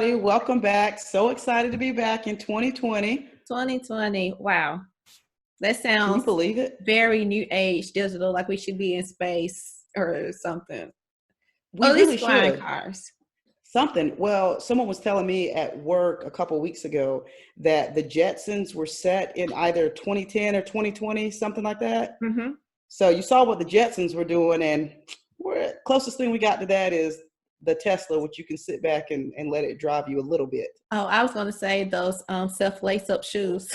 everybody. Welcome back. So excited to be back in 2020. 2020. Wow. That Can you sounds believe it? very new age digital, like we should be in space or something. Or We at least really flying should. cars. Something. Well, someone was telling me at work a couple of weeks ago that the Jetsons were set in either 2010 or 2020, something like that. Mm-hmm. So you saw what the Jetsons were doing, and closest thing we got to that is the Tesla, which you can sit back and let it drive you a little bit. Oh, I was going to say those self lace up shoes.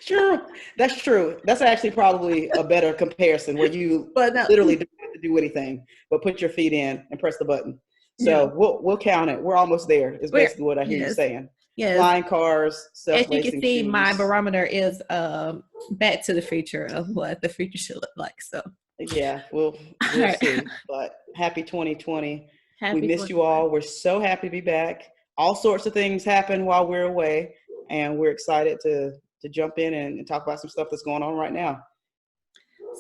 Sure, that's true. That's actually probably a better comparison where you But no, literally don't have to do anything but put your feet in and press the button. yeah, So we'll count it. We're almost there. Is we're basically what I hear you yes, saying. yes. Flying cars, As you can self-lacing see, my shoes. barometer is back to the future of what the future should look like. So, Yeah, all we'll right. see. But happy 2020. We Happy missed you 2020. all. We're so happy to be back. All sorts of things happen while we're away, and we're excited to jump in and talk about some stuff that's going on right now.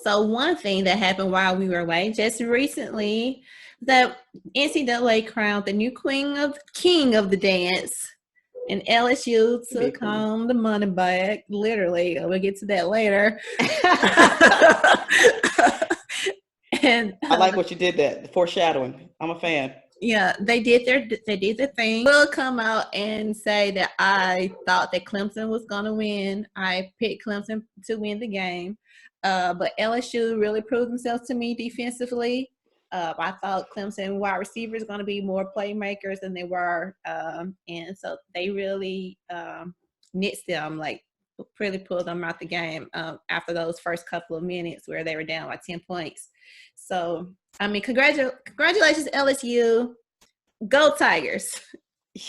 So one thing that happened while we were away just recently, the NCAA crowned the new king of the dance, and LSU It'd be took cool. home the money back. Literally, we'll get to that later. And I like what you did that, the foreshadowing. I'm a fan. yeah, they did their thing. Will come out and say that I thought that Clemson was gonna win. I picked Clemson to win the game, but LSU really proved themselves to me defensively. I thought Clemson wide receivers going to be more playmakers than they were, and so they really nixed them, like really pulled them out the game after those first couple of minutes where they were down by 10 points. So I mean, congratulations, LSU. Go Tigers.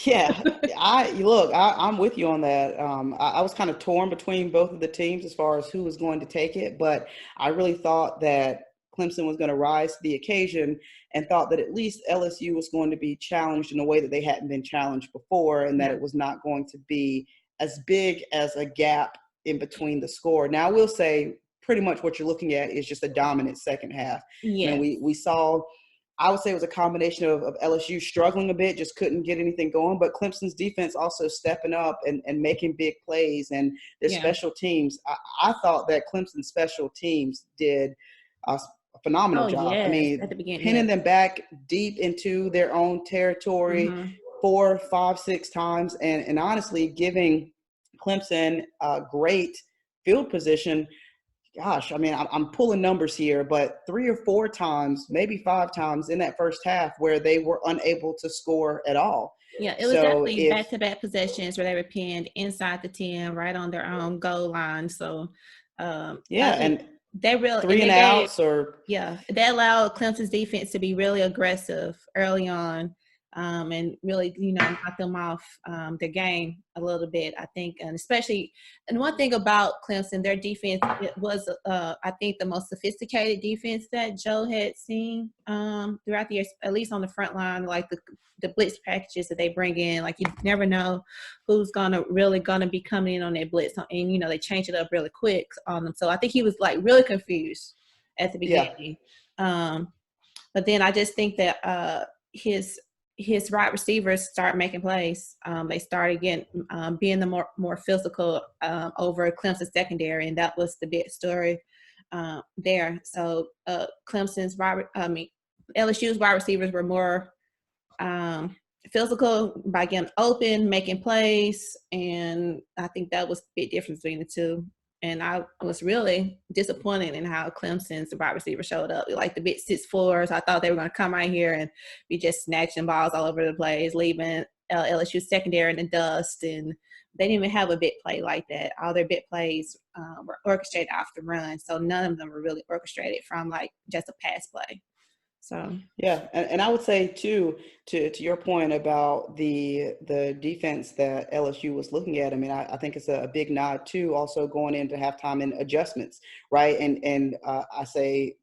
Yeah, I'm with you on that. I was kind of torn between both of the teams as far as who was going to take it, but I really thought that Clemson was going to rise to the occasion and thought that at least LSU was going to be challenged in a way that they hadn't been challenged before, and that Yeah. it was not going to be as big as a gap in between the score. Now, I will say pretty much what you're looking at is just a dominant second half. I mean, Yeah. we saw, I would say it was a combination of LSU struggling a bit, just couldn't get anything going, but Clemson's defense also stepping up and making big plays, and their Yeah. special teams. I thought that Clemson's special teams did a phenomenal Oh job. I yes. At mean, the beginning, pinning yes. them back deep into their own territory Mm-hmm. 4, 5, 6 times, and honestly giving Clemson a great field position. Gosh, I mean, I'm pulling numbers here, but 3 or 4 times, maybe 5 times in that first half where they were unable to score at all. Yeah, it was So definitely if, back-to-back possessions where they were pinned inside the 10, right on their own goal line. So I yeah, think and they really and 3 and they gave outs or, yeah, they allowed Clemson's defense to be really aggressive early on, and really, knock them off their game a little bit. I think, and especially, and one thing about Clemson, their defense, it was, I think, the most sophisticated defense that Joe had seen throughout the years, at least on the front line, like the blitz packages that they bring in. Like, you never know who's gonna be coming in on their blitz, and they change it up really quick on them. So I think he was like really confused at the yeah, beginning. But then I just think that his wide receivers start making plays. They started getting being the more physical over Clemson's secondary, and that was the big story there. So LSU's wide receivers were more physical by getting open, making plays, and I think that was the big difference between the two. And I was really disappointed in how Clemson's wide receiver showed up. Like the big 6'4s, I thought they were going to come out here and be just snatching balls all over the place, leaving LSU secondary in the dust. And they didn't even have a big play like that. All their big plays were orchestrated off the run. So none of them were really orchestrated from like just a pass play. So yeah, and I would say too, to your point about the defense that LSU was looking at. I mean, I think it's a big nod too, also going into halftime and adjustments, right? And I say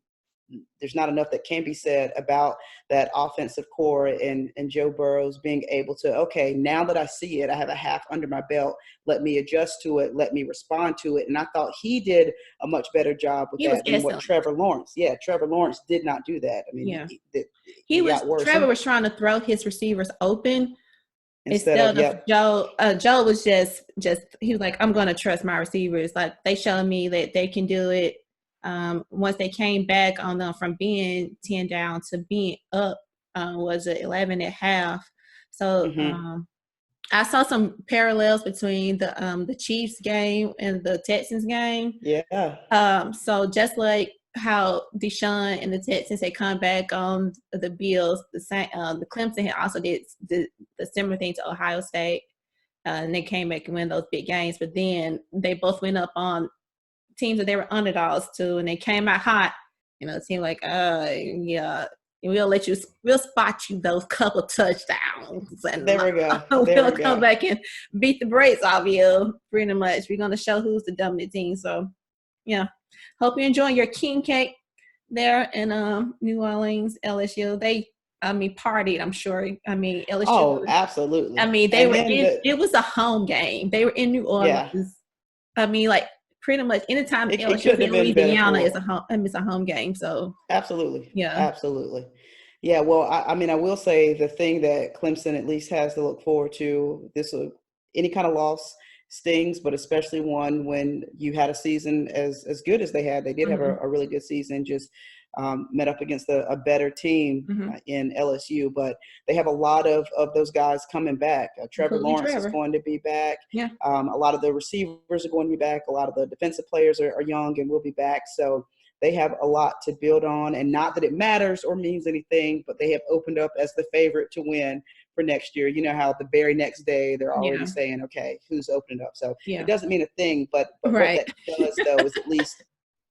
there's not enough that can be said about that offensive core and Joe Burrow's being able to, okay, now that I see it, I have a half under my belt. Let me adjust to it. Let me respond to it. And I thought he did a much better job with that than what Trevor Lawrence. Yeah, Trevor Lawrence did not do that. I mean, he got worse. Trevor was trying to throw his receivers open instead of Joe. Joe was just he was like, I'm going to trust my receivers. Like, they showed me that they can do it. Once they came back on them from being 10 down to being up, was it 11 at half? So I saw some parallels between the Chiefs game and the Texans game. Yeah. So just like how Deshaun and the Texans had come back on the Bills, the Clemson had also did the similar thing to Ohio State, and they came back and win those big games. But then they both went up on teams that they were underdogs to, and they came out hot. It seemed like, yeah, we'll spot you those couple touchdowns. And there we go. We'll come back and beat the brakes off you, pretty much. We're going to show who's the dominant team. So, yeah. Hope you're enjoying your king cake there in New Orleans, LSU. They partied, I'm sure. LSU. Oh, absolutely. It was a home game. They were in New Orleans. Yeah. Pretty much anytime LSU in Louisiana is a home game. So absolutely. Yeah. Absolutely. Yeah. Well, I will say the thing that Clemson at least has to look forward to, any kind of loss stings, but especially one when you had a season as good as they had. They did have a really good season, just met up against a better team in LSU, but they have a lot of those guys coming back. Trevor Lawrence is going to be back. Yeah. A lot of the receivers are going to be back. A lot of the defensive players are young and will be back. So they have a lot to build on, and not that it matters or means anything, but they have opened up as the favorite to win for next year. You know how the very next day they're already saying, okay, who's opening up? So it doesn't mean a thing, but right. What that does though is at least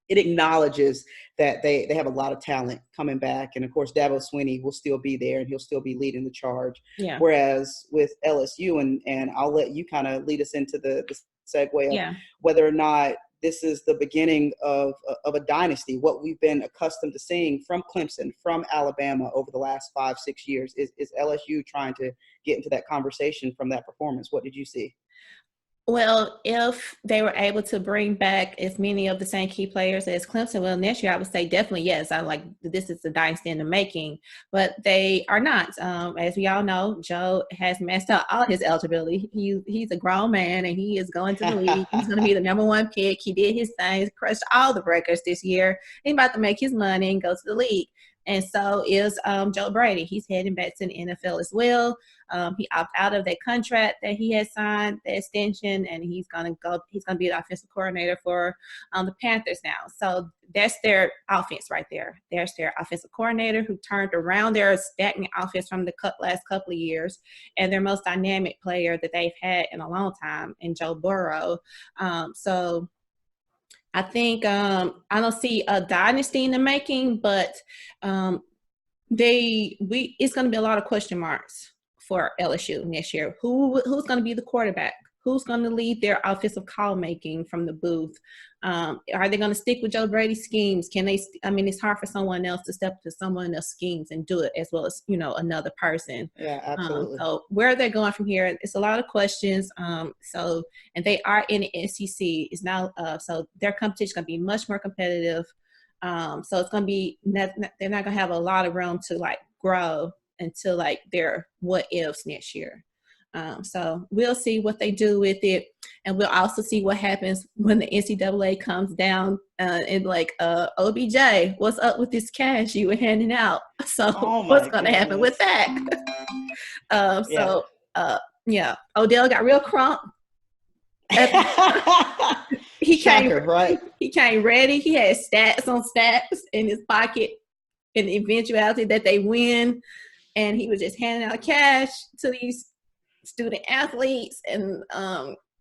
it acknowledges that they have a lot of talent coming back. And of course, Dabo Swinney will still be there and he'll still be leading the charge. Yeah. Whereas with LSU, and I'll let you kind of lead us into the segue of whether or not this is the beginning of a dynasty. What we've been accustomed to seeing from Clemson, from Alabama over the last 5-6 years is LSU trying to get into that conversation from that performance. What did you see? Well, if they were able to bring back as many of the same key players as Clemson will next year, I would say definitely yes. This is the dynasty in the making, but they are not. As we all know, Joe has messed up all his eligibility. He's a grown man and he is going to the league. He's going to be the number one pick. He did his thing, crushed all the records this year. He's about to make his money and go to the league. And so is Joe Brady. He's heading back to the NFL as well. He opted out of that contract that he had signed, the extension, and he's going to be the offensive coordinator for the Panthers now. So that's their offense right there. There's their offensive coordinator who turned around their stagnant offense from the last couple of years, and their most dynamic player that they've had in a long time, in Joe Burrow. So I think I don't see a dynasty in the making, but it's going to be a lot of question marks for LSU next year. Who's going to be the quarterback? Who's going to lead their offensive call making from the booth? Are they going to stick with Joe Brady's schemes? Can they? It's hard for someone else to step to someone else's schemes and do it as well as another person. Yeah, absolutely. So where are they going from here? It's a lot of questions. And they are in the SEC. It's now so their competition is going to be much more competitive. So it's going to be they're not going to have a lot of room to grow until their what ifs next year. So we'll see what they do with it, and we'll also see what happens when the NCAA comes down and OBJ, what's up with this cash you were handing out? So what's going to happen with that? Odell got real crunk. He came ready. He had stats on stats in his pocket in the eventuality that they win, and he was just handing out cash to these student athletes, and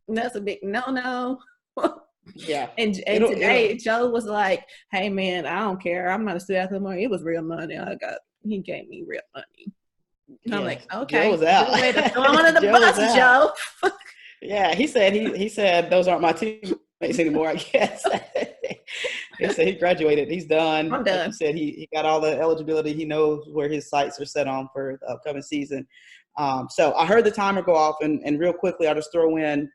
that's a big no. Yeah. And today Joe was like, hey man, I don't care, I'm not a student athlete anymore. It was real money he gave me real money. And I'm like, okay, Joe was out. I'm under the bus, Joe. Yeah, he said those aren't my teammates anymore, I guess. He said he graduated. He's done. I'm Like you done. said, he got all the eligibility. He knows where his sights are set on for the upcoming season. So I heard the timer go off, and real quickly, I'll just throw in.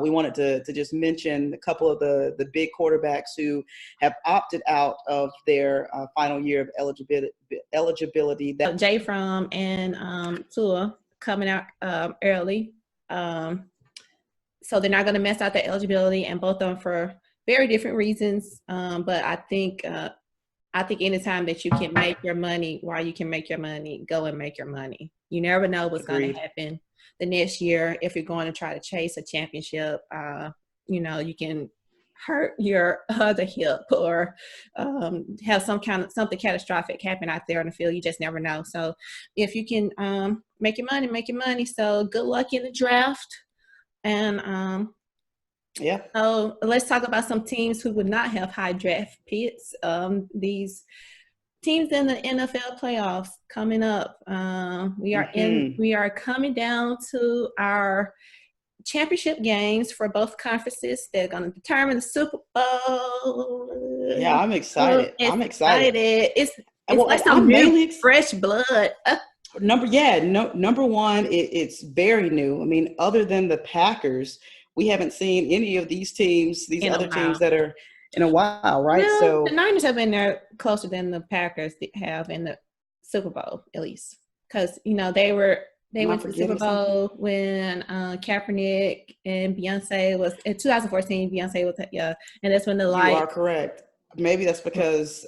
We wanted to just mention a couple of the big quarterbacks who have opted out of their final year of eligibility. Jay Fromm and Tua coming out early. So they're not going to mess out their eligibility, and both of them for very different reasons. But I think anytime that you can make your money, while you can make your money, go and make your money. You never know what's going to happen the next year if you're going to try to chase a championship. You can hurt your other hip or have something catastrophic happen out there on the field. You just never know. So if you can make your money. So good luck in the draft. And so let's talk about some teams who would not have high draft picks. These teams in the NFL playoffs coming up. We are coming down to our championship games for both conferences. They're going to determine the Super Bowl. Yeah, I'm excited. It's like some new fresh blood. Number one, it's very new. I mean, other than the Packers, we haven't seen any of these teams, other teams that are in a while, right? Well, so the Niners have been there closer than the Packers have in the Super Bowl, at least, because they went to the Super Bowl when Kaepernick and Beyonce was in 2014. Beyonce was and that's when the light. You are correct. Maybe that's because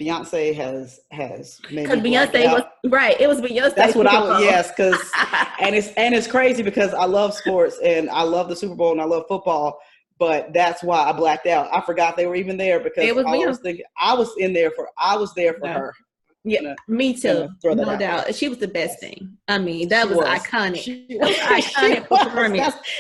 Beyonce has maybe because Beyonce was right. It was Beyonce. That's what I was. Yes, because and it's crazy because I love sports and I love the Super Bowl and I love football, but that's why I blacked out. I forgot they were even there because I was there for her. Yeah, me too. No doubt. She was the best thing. I mean, that was iconic.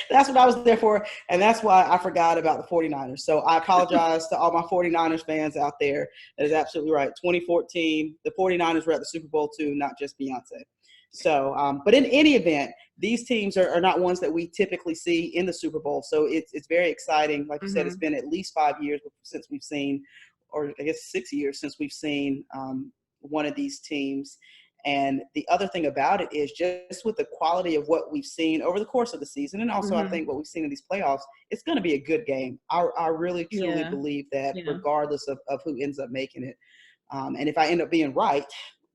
That's what I was there for. And that's why I forgot about the 49ers. So I apologize to all my 49ers fans out there. That is absolutely right. 2014, the 49ers were at the Super Bowl too, not just Beyonce. So, but in any event, these teams are not ones that we typically see in the Super Bowl. So it's very exciting. Like you said, it's been at least 5 years since we've seen, or I guess 6 years since we've seen one of these teams. And the other thing about it is just with the quality of what we've seen over the course of the season, and also I think what we've seen in these playoffs, it's going to be a good game. I really truly believe that regardless of who ends up making it. And if I end up being right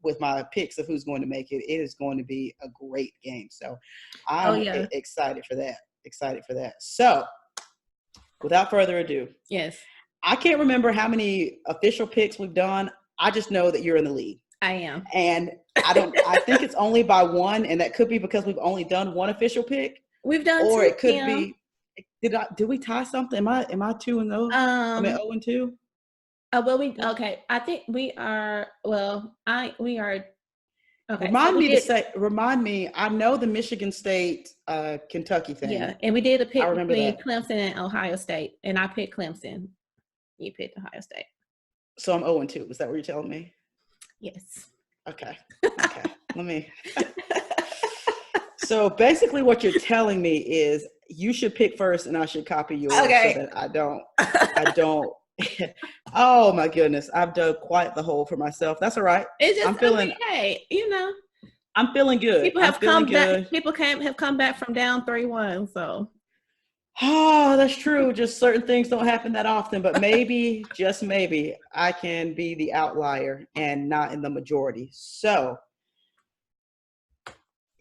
with my picks of who's going to make it, it is going to be a great game. So I'm excited for that. So without further ado, I can't remember how many official picks we've done. I just know that you're in the lead. I am. And I think it's only by one, and that could be because we've only done one official pick. We've done or two. It could be did we tie something? Am I 2-0? I mean 0-2? I think we are we are okay. Remind me, I know the Michigan State Kentucky thing. Yeah, and we did a pick between Clemson and Ohio State, and I picked Clemson. You picked Ohio State. So I'm 0-2. Is that what you're telling me? Yes. Okay. Let me. So basically what you're telling me is you should pick first and I should copy yours so that I don't. Oh my goodness. I've dug quite the hole for myself. That's all right. I'm feeling I'm feeling good. People have come back. People have come back from down 3-1. So. Oh, that's true. Just certain things don't happen that often, but maybe, just maybe, I can be the outlier and not in the majority. So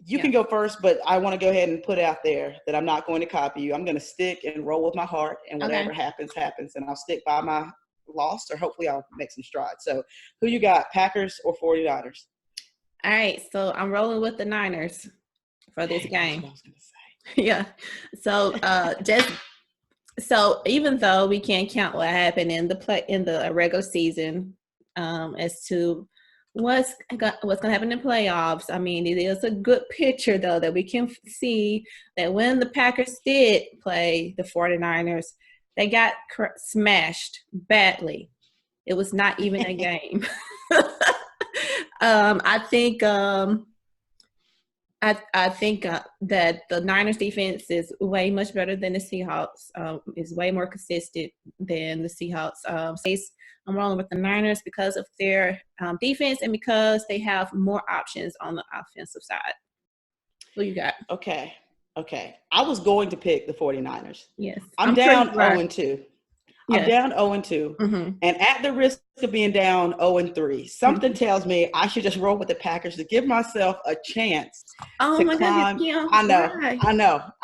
you can go first, but I want to go ahead and put out there that I'm not going to copy you. I'm going to stick and roll with my heart, and whatever happens, and I'll stick by my loss, or hopefully I'll make some strides. So who you got, Packers or 49ers? All right, so I'm rolling with the Niners for this game. That's what I was going to say. Yeah. So even though we can't count what happened in the regular season as to what's going to happen in playoffs, I mean, it is a good picture though that we can see that when the Packers did play the 49ers, they got smashed badly. It was not even a game. I think I think that the Niners defense is way much better than the Seahawks. Is way more consistent than the Seahawks. I'm rolling with the Niners because of their defense and because they have more options on the offensive side. Who you got? Okay. I was going to pick the 49ers. Yes. I'm down 0-2. I'm down 0-2. Mm-hmm. And at the risk of being down 0-3, something tells me I should just roll with the Packers to give myself a chance Oh to my climb. goodness, Kim. I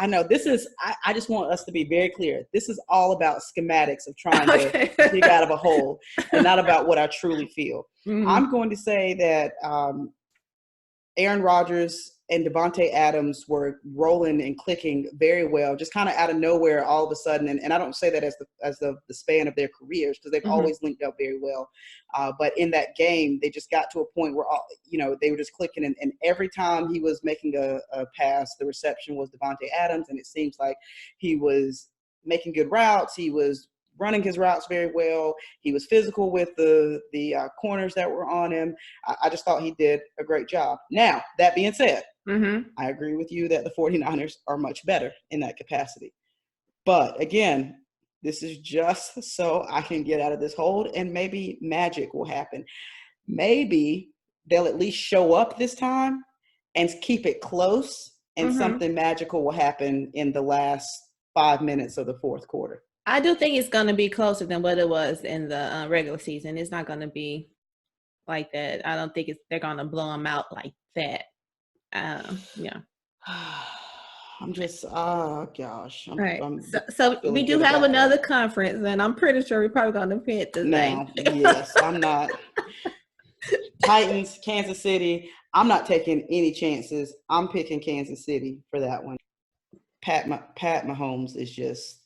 know. This is, I just want us to be very clear. This is all about schematics of trying to dig out of a hole and not about what I truly feel. Mm-hmm. I'm going to say that Aaron Rodgers and Devontae Adams were rolling and clicking very well, just kind of out of nowhere all of a sudden. And I don't say that as the span of their careers, because they've always linked up very well. But in that game, they just got to a point where, they were just clicking. And every time he was making a pass, the reception was Devontae Adams. And it seems like he was making good routes. He was running his routes very well. He was physical with the corners that were on him. I just thought he did a great job. Now, that being said, I agree with you that the 49ers are much better in that capacity. But again, this is just so I can get out of this hold and maybe magic will happen. Maybe they'll at least show up this time and keep it close, and something magical will happen in the last 5 minutes of the fourth quarter. I do think it's going to be closer than what it was in the regular season. It's not going to be like that. I don't think they're going to blow them out like that. Yeah. I'm just, oh gosh. Right. So we do have another conference, and I'm pretty sure we're probably going to pick the same. Yes, I'm not. Titans, Kansas City. I'm not taking any chances. I'm picking Kansas City for that one. Pat Mahomes is just,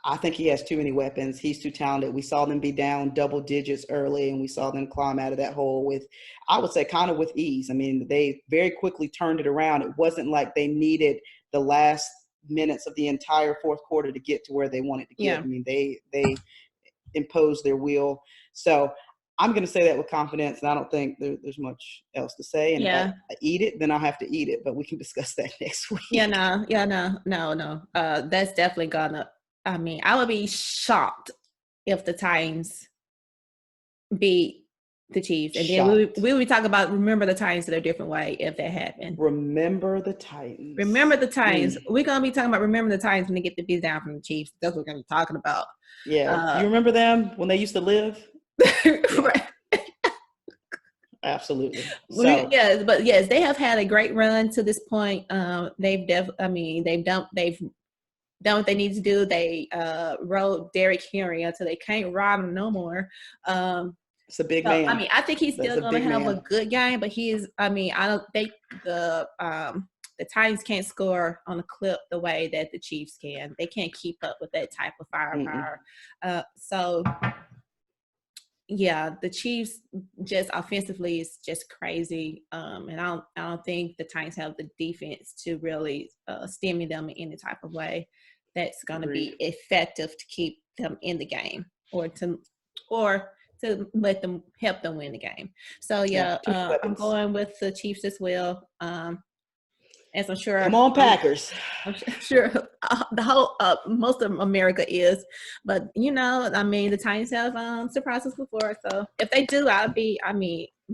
I think he has too many weapons. He's too talented. We saw them be down double digits early, and we saw them climb out of that hole with, I would say, kind of with ease. I mean, they very quickly turned it around. It wasn't like they needed the last minutes of the entire fourth quarter to get to where they wanted to get. Yeah. I mean, they imposed their will. So I'm going to say that with confidence, and I don't think there's much else to say. And if I eat it, then I'll have to eat it. But we can discuss that next week. No. That's definitely gonna. I mean, I would be shocked if the Titans beat the Chiefs. And then we would talk about remember the Titans in a different way if that happened. Remember the Titans. Remember the Titans. We're going to be talking about remember the Titans when they get the beat down from the Chiefs. That's what we're going to be talking about. Yeah. You remember them when they used to live? Right. Absolutely. So. Yes, they have had a great run to this point. They've done what they need to do. They rode Derrick Henry until they can't ride him no more. It's a big man. I mean, I think he's still going to have a good game, but I don't think the Titans can't score on a clip the way that the Chiefs can. They can't keep up with that type of firepower. The Chiefs just offensively is just crazy. And I don't think the Titans have the defense to really stem them in any type of way that's going to be effective to keep them in the game or to let them help them win the game. So I'm going with the Chiefs as well. As I'm sure. Come on, Packers. I'm sure the whole most of America is, but the Titans have surprised us before. So if they do, I'll be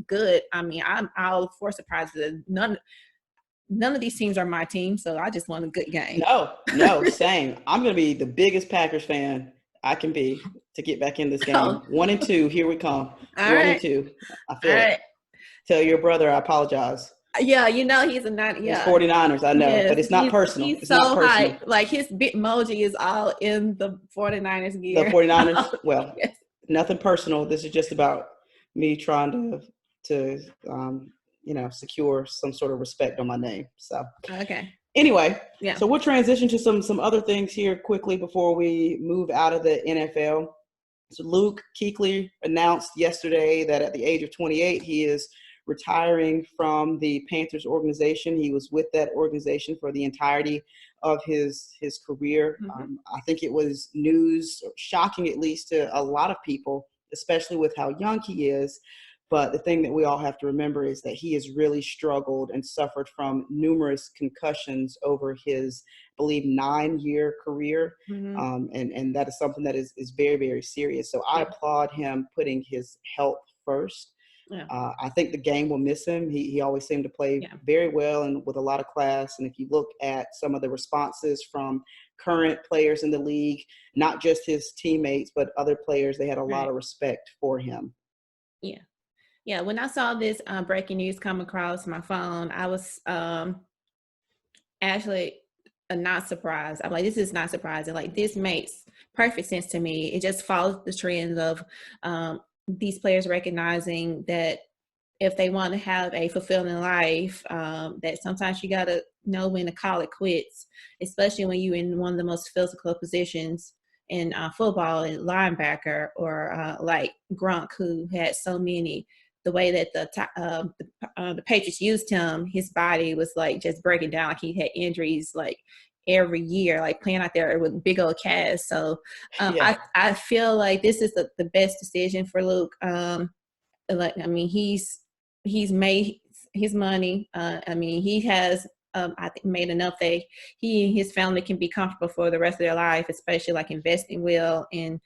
good. I'll look for surprises. None of these teams are my team, so I just want a good game. No, same. I'm going to be the biggest Packers fan I can be to get back in this game. 1-2, here we come. 1-2. I feel it. Tell your brother I apologize. Yeah, he's a 90. Yeah. He's 49ers, I know, but it's not personal. He's so high. Like his Bitmoji is all in the 49ers gear. The 49ers? Well, nothing personal. This is just about me trying to secure some sort of respect on my name. So okay. Anyway, so we'll transition to some other things here quickly before we move out of the NFL. So Luke Kuechly announced yesterday that at the age of 28, he is retiring from the Panthers organization. He was with that organization for the entirety of his career. I think it was news, shocking at least to a lot of people, especially with how young he is. But the thing that we all have to remember is that he has really struggled and suffered from numerous concussions over his, I believe, 9-year career. And that is something that is very, very serious. So I applaud him putting his health first. Yeah. I think the game will miss him. He always seemed to play very well and with a lot of class. And if you look at some of the responses from current players in the league, not just his teammates, but other players, they had a lot of respect for him. Yeah. Yeah. When I saw this breaking news come across my phone, I was actually not surprised. I'm like, this is not surprising. Like, this makes perfect sense to me. It just follows the trends of these players recognizing that if they want to have a fulfilling life, that sometimes you got to know when to call it quits, especially when you're in one of the most physical positions in football, and linebacker, or like Gronk, who had so many. The way that the Patriots used him, his body was like just breaking down. Like, he had injuries like every year, like playing out there with big old casts. So I feel like this is the best decision for Luke. Like, I mean, he's made his money. I mean, he has I think made enough that he and his family can be comfortable for the rest of their life, especially like investing well and,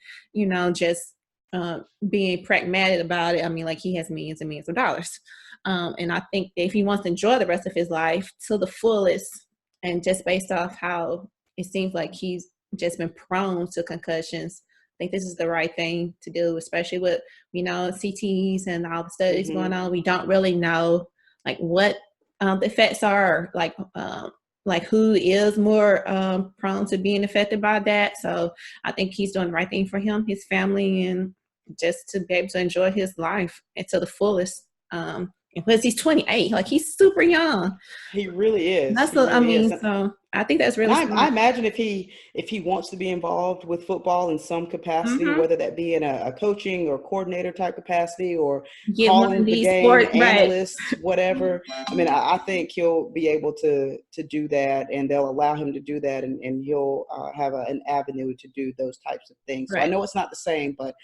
just being pragmatic about it. I mean, like, he has millions and millions of dollars. And I think that if he wants to enjoy the rest of his life to the fullest, and just based off how it seems like he's just been prone to concussions, I think this is the right thing to do, especially with, CTs and all the studies going on. We don't really know like what the effects are, like who is more prone to being affected by that. So I think he's doing the right thing for him, his family, and just to be able to enjoy his life and to the fullest. And plus, he's 28, like, he's super young. He really is. That's he really is. So I think that's really smart. I imagine if he wants to be involved with football in some capacity, whether that be in a coaching or coordinator type capacity, or calling the game, analyst, whatever. I mean, I think he'll be able to do that, and they'll allow him to do that, and he'll have an avenue to do those types of things. So I know it's not the same, but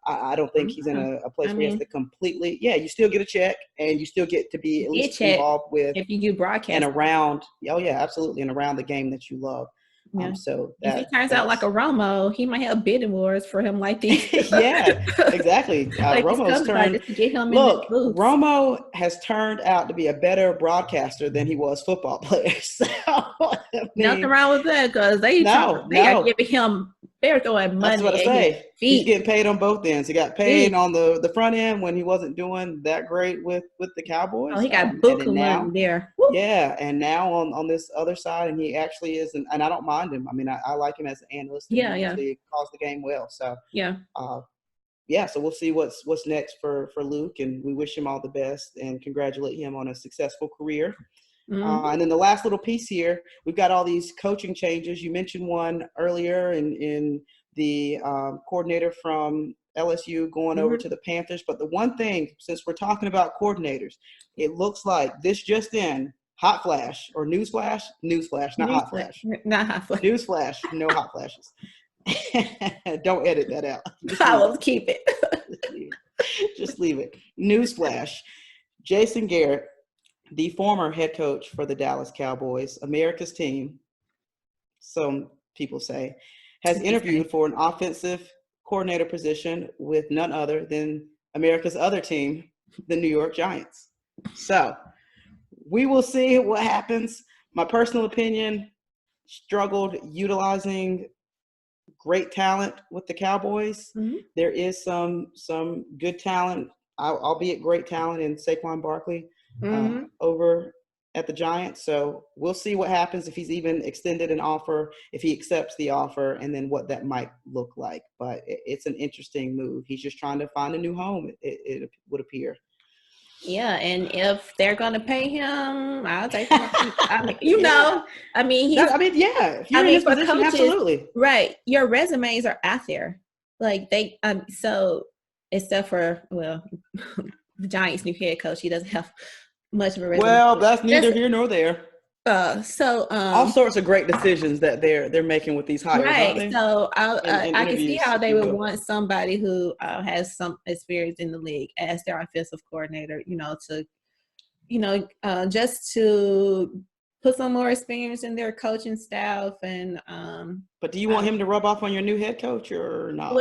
I don't think he's in a place where he has to completely. Yeah, you still get a check, and you still get to be at least involved with, if you do broadcast and around. Oh yeah, absolutely, and around the game that you love. Yeah. So if he turns out like a Romo, he might have bidding wars for him like these. Yeah, exactly. Like, Romo's turned. to get him Look, in the Romo has turned out to be a better broadcaster than he was football player. So, nothing wrong with that, because they are giving him. They're throwing money. That's what I say. He's getting paid on both ends. He got paid on the front end when he wasn't doing that great with the Cowboys. Oh, he got buku money there. Woo. Yeah, and now on this other side, and he actually is, and I don't mind him. I mean, I like him as an analyst. He actually calls the game well. So so we'll see what's next for Luke, and we wish him all the best and congratulate him on a successful career. And then the last little piece here, we've got all these coaching changes. You mentioned one earlier in the coordinator from LSU going over to the Panthers. But the one thing, since we're talking about coordinators, it looks like this just in, hot flash or news flash, not hot flash. Not hot flash. News flash, no hot flashes. Don't edit that out. I will keep it. Just leave it. News flash. Jason Garrett, the former head coach for the Dallas Cowboys, America's team, some people say, has interviewed for an offensive coordinator position with none other than America's other team, the New York Giants. So we will see what happens. My personal opinion, struggled utilizing great talent with the Cowboys. There is some good talent, albeit great talent, in Saquon Barkley. Over at the Giants. So we'll see what happens, if he's even extended an offer, if he accepts the offer, and then what that might look like. But it's an interesting move. He's just trying to find a new home, it would appear. Yeah, and if they're going to pay him, I'll take him. I mean, if you're in his position, coaches, absolutely. Right. Your resumes are out there. Like, they, so except for, the Giants' new head coach, he doesn't have much of a resume. Well, that's neither here nor there. All sorts of great decisions that they're making with these hires, aren't right. they? So In I can see interviews, how if they you would will. want somebody who has some experience in the league as their offensive coordinator, just to put some more experience in their coaching staff. And But do you want him to rub off on your new head coach or no?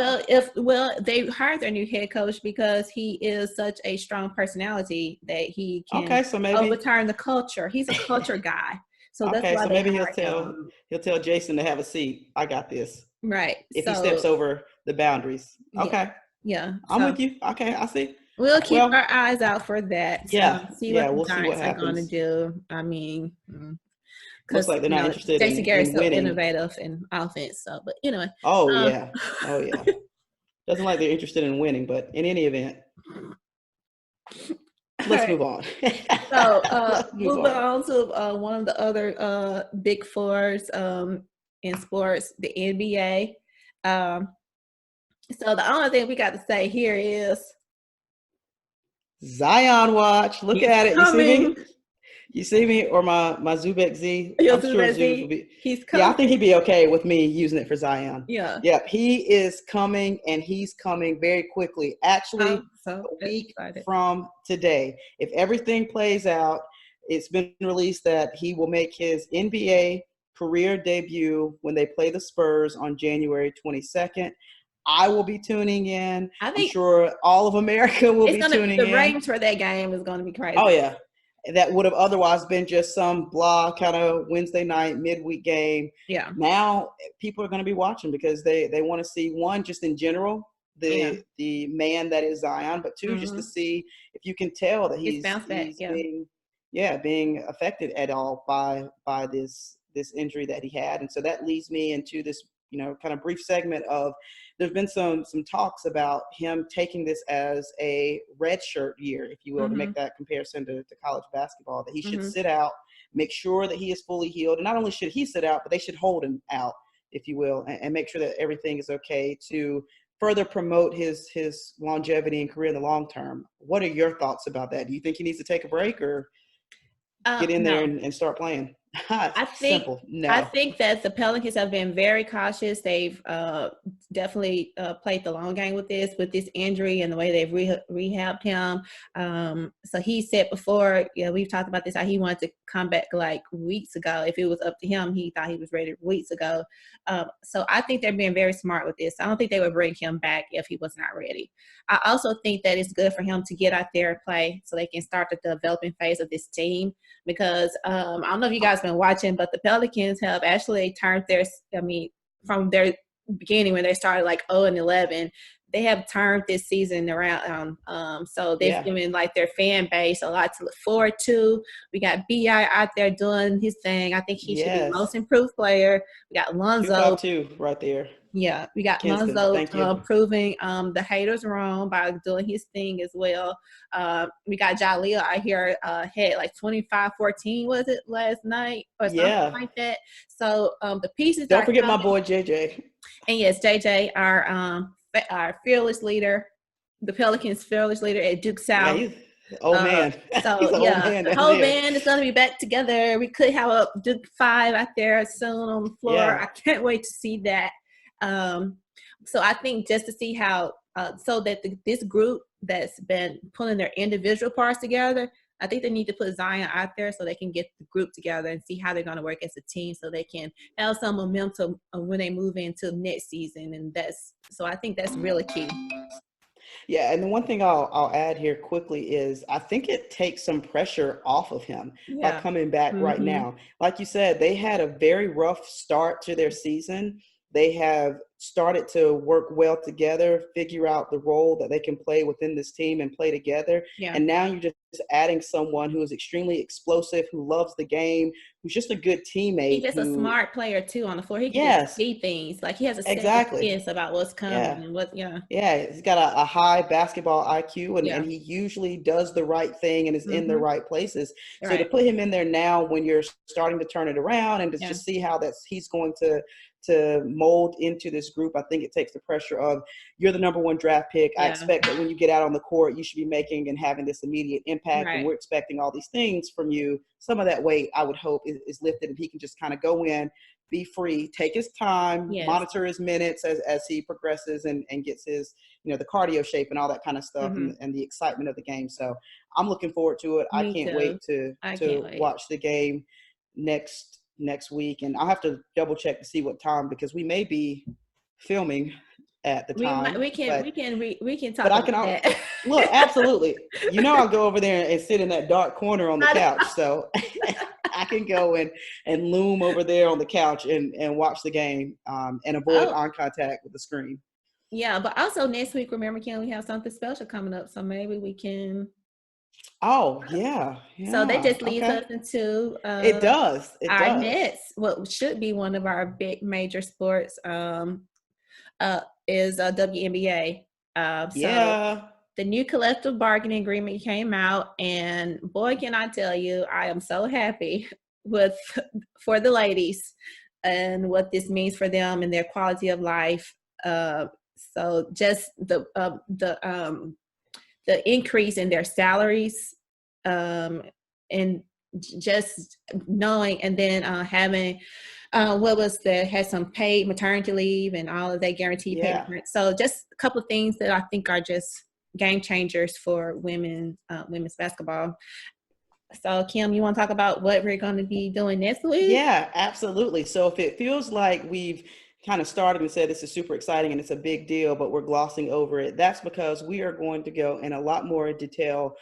they hired their new head coach because he is such a strong personality that he can Okay, so maybe overturn the culture. He's a culture guy, so that's okay, why so they maybe hired him. he'll tell Jason to have a seat. I got this. Right. If he steps So over the boundaries. yeah, Okay, yeah. I'm So with you. Okay, I see. we'll keep Well, our eyes out for that. yeah, See what yeah, the we'll see what Giants are going to happens. do. I mean, Looks because like they're not interested Jason Garrett's in so winning. innovative in offense. So, but anyway, Oh um, yeah. Oh yeah. Doesn't like they're interested in winning, but in any event, all let's right. move on. So, Let's move moving on. on to one of the other big fours in sports, the NBA. Um, so the only thing we got to say here is Zion watch. Look he's at it. You see coming. me? You see me? Or my Zubek Z? I'm sure Zubes will Yosuke, be. he's Yeah, I coming. think he'd be okay with me using it for Zion. Yeah. Yep, he is coming, and he's coming very quickly. Actually, I'm so a week excited. from today, if everything plays out, it's been released that he will make his NBA career debut when they play the Spurs on January 22nd. I will be tuning in. I I'm think sure all of America will be tuning the in. ratings for that game is gonna be crazy. Oh yeah, that would have otherwise been just some blah kind of Wednesday night midweek game. Yeah. Now people are going to be watching because they want to see, one, just in general Yeah. the man that is Zion, but two, just to see if you can tell that He's bounced back. he's Yeah. being affected at all by this injury that he had. And so that leads me into this kind of brief segment of, there's been some talks about him taking this as a red shirt year, if you will, to make that comparison to college basketball, that he should sit out, make sure that he is fully healed. And not only should he sit out, but they should hold him out, if you will, and make sure that everything is okay to further promote his longevity and career in the long term. What are your thoughts about that? Do you think he needs to take a break or get in there No. and start playing? I No. think that the Pelicans have been very cautious. They've definitely played the long game with this injury and the way they've rehabbed him. So he said before, we've talked about this, how he wanted to come back like weeks ago. If it was up to him, he thought he was ready weeks ago. So I think they're being very smart with this. I don't think they would bring him back if he was not ready. I also think that it's good for him to get out there and play so they can start the developing phase of this team, because I don't know if you guys been watching, but the Pelicans have actually turned from their beginning when they started like 0-11, they have turned this season around. So they've given like their fan base a lot to look forward to. We got BI out there doing his thing. I think he should be most improved player. We got Lonzo 252 right there. Yeah, we got Kinston, Lonzo thank you. proving the haters wrong by doing his thing as well. We got Jaleel out here had like 25-14, was it last night or something like that? So the pieces Don't are forget coming. my boy JJ. And yes, JJ, our fearless leader, the Pelicans' fearless leader at Duke South. Yeah, he's old man. So he's old man the down whole there. band is going to be back together. We could have a Duke 5 out there soon on the floor. Yeah. I can't wait to see that. So I think just to see how, so that this group that's been pulling their individual parts together, I think they need to put Zion out there so they can get the group together and see how they're going to work as a team so they can have some momentum when they move into next season. And so I think that's really key. Yeah, and the one thing I'll add here quickly is I think it takes some pressure off of him by coming back right now. Like you said, they had a very rough start to their season. They have started to work well together, figure out the role that they can play within this team and play together. Yeah. And now you're just adding someone who is extremely explosive, who loves the game, who's just a good teammate. He's a smart player too on the floor. He can just see things. Like he has a second sense about what's coming and what. Yeah, he's got a high basketball IQ, and he usually does the right thing and is in the right places. So to put him in there now when you're starting to turn it around and to just see how he's going to to mold into this group. I think it takes the pressure of, you're the number one draft pick. I expect that when you get out on the court, you should be making and having this immediate impact. Right. And we're expecting all these things from you. Some of that weight, I would hope, is lifted, and he can just kind of go in, be free, take his time, monitor his minutes as he progresses and gets his, the cardio shape and all that kind of stuff, and the excitement of the game. So I'm looking forward to it. I can't wait to watch the game next week. And I'll have to double check to see what time, because we may be filming at the time. We can talk about that. Look, absolutely. I'll go over there and sit in that dark corner on the couch. So I can go and loom over there on the couch and watch the game and avoid eye contact with the screen. Yeah, but also next week, remember, Kim, we have something special coming up. So maybe we can. Oh, yeah. So that just leads us into it does. Our next, what should be one of our big major sports is WNBA. So the new collective bargaining agreement came out, and boy, can I tell you, I am so happy for the ladies and what this means for them and their quality of life. So just the increase in their salaries, and just knowing, and then having had some paid maternity leave and all of that guaranteed payment. So just a couple of things that I think are just game changers for women's basketball. So Kim, you want to talk about what we're going to be doing next week? Yeah, absolutely. So if it feels like we've kind of started and said this is super exciting and it's a big deal, but we're glossing over it, that's because we are going to go in a lot more detail.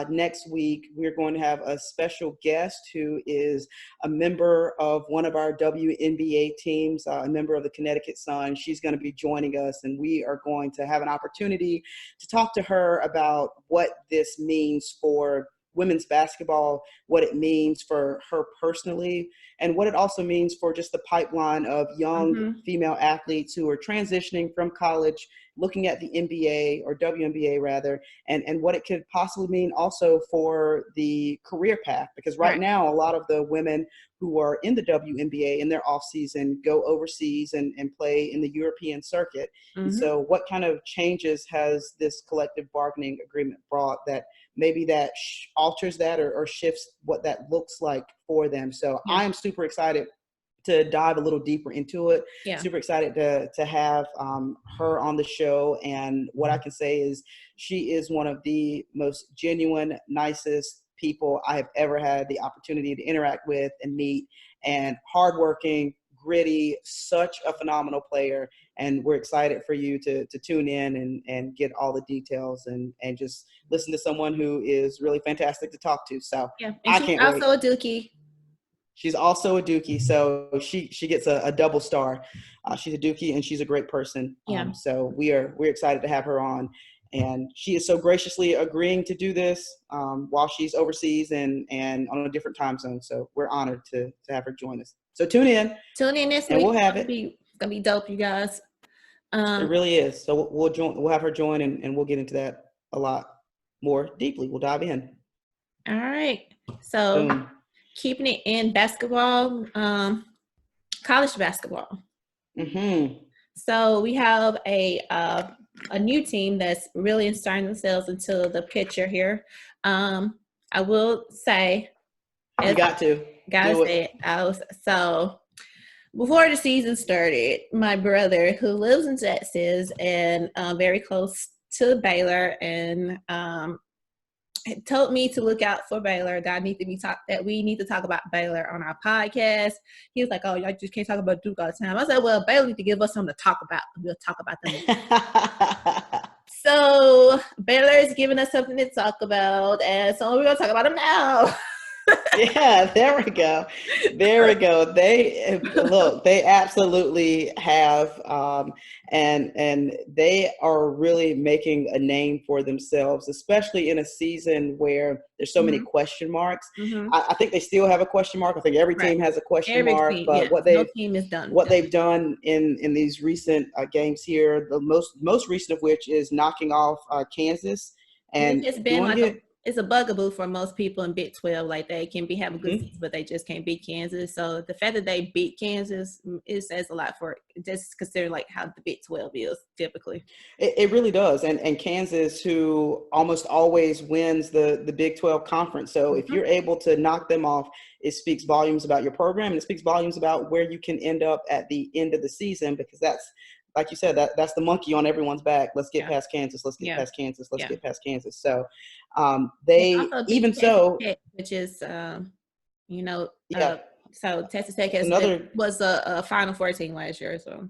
Next week, we're going to have a special guest who is a member of one of our WNBA teams, a member of the Connecticut Sun. She's going to be joining us, and we are going to have an opportunity to talk to her about what this means for women's basketball, what it means for her personally, and what it also means for just the pipeline of young female athletes who are transitioning from college, looking at the NBA or WNBA rather, and what it could possibly mean also for the career path. Because right now, a lot of the women who are in the WNBA in their off season go overseas and play in the European circuit. And so what kind of changes has this collective bargaining agreement brought that maybe that alters that or shifts what that looks like for them? So I'm super excited to dive a little deeper into it. Super excited to have her on the show. And what I can say is she is one of the most genuine, nicest people I have ever had the opportunity to interact with and meet, and hardworking, gritty, such a phenomenal player. And we're excited for you to tune in and get all the details and just listen to someone who is really fantastic to talk to. So and I can't wait. Also a Dookie. She's also a Dookie, so she gets a double star. She's a Dookie and she's a great person. So we're excited to have her on, and she is so graciously agreeing to do this while she's overseas and on a different time zone. So we're honored to have her join us. So tune in this week. We'll have it. It's gonna be dope, you guys. It really is. So we'll have her join and we'll get into that a lot more deeply. We'll dive in. All right. So. Boom. Keeping it in basketball, college basketball. So we have a new team that's really inserting themselves into the picture here. I will say, you got to say it. So before the season started, my brother, who lives in Texas and very close to Baylor, and told me to look out for Baylor, that we need to talk about Baylor on our podcast. He was like, "Oh, y'all just can't talk about Duke all the time." I said, "Well, Baylor need to give us something to talk about. We'll talk about them." So Baylor is giving us something to talk about, and so we're gonna talk about them now. Yeah, there we go. They absolutely have, and they are really making a name for themselves, especially in a season where there's so many question marks. I think they still have a question mark. I think every team has a question mark, but what they've done in these recent games here, the most recent of which is knocking off Kansas, and it's been it's a bugaboo for most people in Big 12. Like they can be having good Mhm. seasons, but they just can't beat Kansas. So the fact that they beat Kansas, it says a lot for just considering like how the Big 12 is typically. It really does. And Kansas, who almost always wins the Big 12 conference. So if Mhm. you're able to knock them off, it speaks volumes about your program, and it speaks volumes about where you can end up at the end of the season, because that's, like you said, that's the monkey on everyone's back. Let's get Yeah, past Kansas. Let's get yeah, past Kansas. Let's yeah. get past Kansas. So They they, also beat even Texas so, Tech, which is, you know, yeah, so Texas Tech that's another. was a Final Four team last year. So